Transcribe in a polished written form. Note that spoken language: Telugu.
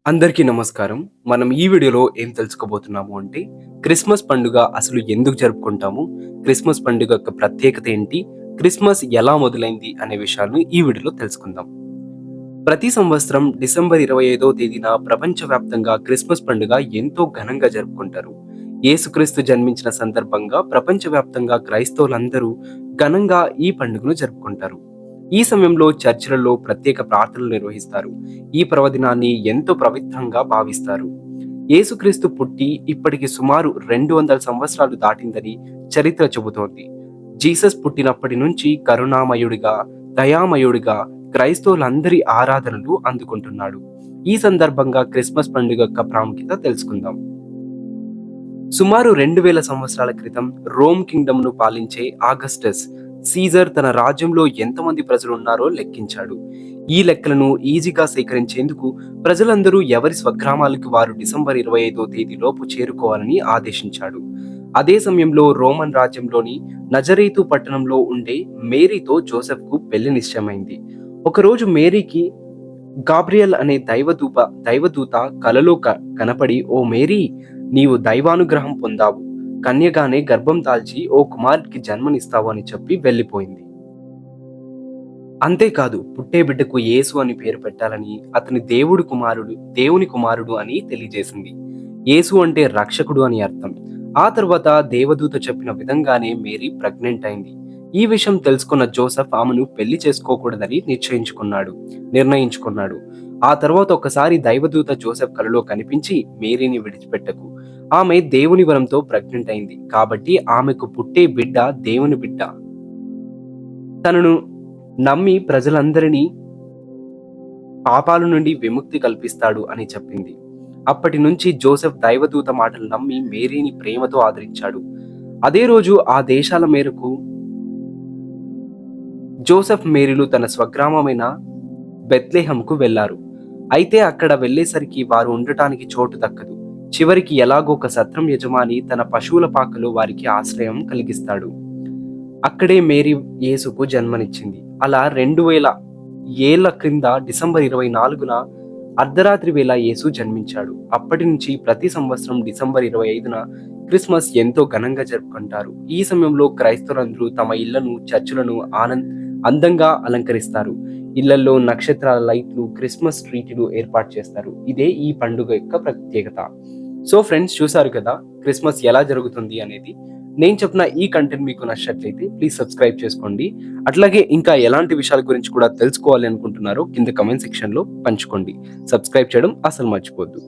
అందరికీ నమస్కారం. మనం ఈ వీడియోలో ఏం తెలుసుకోబోతున్నాము అంటే, క్రిస్మస్ పండుగ అసలు ఎందుకు జరుపుకుంటాము? క్రిస్మస్ పండుగ యొక్క ప్రత్యేకత ఏంటి? క్రిస్మస్ ఎలా మొదలైంది? అనే విషయాలను ఈ వీడియోలో తెలుసుకుందాం. ప్రతి సంవత్సరం డిసెంబర్ 25వ తేదీన ప్రపంచవ్యాప్తంగా క్రిస్మస్ పండుగ ఎంతో ఘనంగా జరుపుకుంటారు. యేసుక్రీస్తు జన్మించిన సందర్భంగా ప్రపంచవ్యాప్తంగా క్రైస్తవులందరూ ఘనంగా ఈ పండుగను జరుపుకుంటారు. ఈ సమయంలో చర్చిలలో ప్రత్యేక ప్రార్థనలు నిర్వహిస్తారు. ఈ పర్వదినాన్ని ఎంతో పవిత్రంగా భావిస్తారు. యేసుక్రీస్తు పుట్టి ఇప్పటికి సుమారు 200 సంవత్సరాలు దాటిందని చరిత్ర చెబుతోంది. జీసస్ పుట్టినప్పటి నుంచి కరుణామయుడిగా, దయామయుడిగా క్రైస్తవులందరి ఆరాధనలు అందుకుంటున్నాడు. ఈ సందర్భంగా క్రిస్మస్ పండుగ యొక్క ప్రాముఖ్యత తెలుసుకుందాం. సుమారు 2000 సంవత్సరాల క్రితం రోమ్ కింగ్డమ్‌ను పాలించే ఆగస్టస్ సీజర్ తన రాజ్యంలో ఎంతమంది ప్రజలున్నారో లెక్కించాడు. ఈ లెక్కలను ఈజీగా సేకరించేందుకు ప్రజలందరూ ఎవరి స్వగ్రామాలకు వారు డిసెంబర్ 25వ తేదీలోపు చేరుకోవాలని ఆదేశించాడు. అదే సమయంలో రోమన్ రాజ్యంలోని నజరేతు పట్టణంలో ఉండే మేరీతో జోసెఫ్‌కు పెళ్లి నిశ్చయమైంది. ఒకరోజు మేరీకి గాబ్రియల్ అనే దైవదూత కలలో కనపడి, "ఓ మేరీ, నీవు దైవానుగ్రహం పొందావు. కన్యగానే గర్భం దాల్చి ఓ కుమారుడికి జన్మనిస్తావు" అని చెప్పి వెళ్ళిపోయింది. అంతేకాదు, పుట్టే బిడ్డకు యేసు అని పేరు పెట్టాలని, అతని దేవుని కుమారుడు అని తెలియజేసింది. యేసు అంటే రక్షకుడు అని అర్థం. ఆ తర్వాత దేవదూత చెప్పిన విధంగానే మేరీ ప్రెగ్నెంట్ అయింది. ఈ విషయం తెలుసుకున్న జోసెఫ్ ఆమెను పెళ్లి చేసుకోకూడదని నిర్ణయించుకున్నాడు. ఆ తర్వాత ఒకసారి దైవదూత జోసెఫ్ కలలో కనిపించి, "మేరీని విడిచిపెట్టకు. ఆమె దేవుని వరంతో ప్రెగ్నెంట్ అయింది. కాబట్టి ఆమెకు పుట్టే బిడ్డ దేవుని బిడ్డ. తనను నమ్మి ప్రజలందరినీ పాపాల నుండి విముక్తి కల్పిస్తాడు" అని చెప్పింది. అప్పటి నుంచి జోసెఫ్ దైవదూత మాటలు నమ్మి మేరీని ప్రేమతో ఆదరించాడు. అదే రోజు ఆ దేశాల మేరకు జోసెఫ్, మేరీలు తన స్వగ్రామమైన బెత్లెహేంకు వెళ్లారు. అయితే అక్కడ వెళ్లేసరికి వారు ఉండటానికి చోటు దక్కదు. చివరికి ఎలాగో ఒక సత్రం యజమాని తన పశువుల పాకలో వారికి ఆశ్రయం కలిగిస్తాడు. అక్కడే మేరీ యేసుకు జన్మనిచ్చింది. అలా 2000 ఏళ్ల క్రింద డిసెంబర్ 24న అర్ధరాత్రి వేళ యేసు జన్మించాడు. అప్పటి నుంచి ప్రతి సంవత్సరం డిసెంబర్ 25న క్రిస్మస్ ఎంతో ఘనంగా జరుపుకుంటారు. ఈ సమయంలో క్రైస్తవులందరూ తమ ఇళ్లను, చర్చులను అందంగా అలంకరిస్తారు. ఇళ్లలో నక్షత్రాల లైట్లు, క్రిస్మస్ ట్రీలు ఏర్పాటు చేస్తారు. ఇదే ఈ పండుగ యొక్క ప్రత్యేకత. సో ఫ్రెండ్స్, చూసారు కదా క్రిస్మస్ ఎలా జరుగుతుంది అనేది. నేను చెప్పిన ఈ కంటెంట్ మీకు నచ్చినట్లయితే ప్లీజ్ సబ్స్క్రైబ్ చేసుకోండి. అట్లాగే ఇంకా ఎలాంటి విషయాల గురించి కూడా తెలుసుకోవాలి అనుకుంటున్నారో కింద కమెంట్ సెక్షన్ లో పంచుకోండి. సబ్స్క్రైబ్ చేయడం అసలు మర్చిపోద్దు.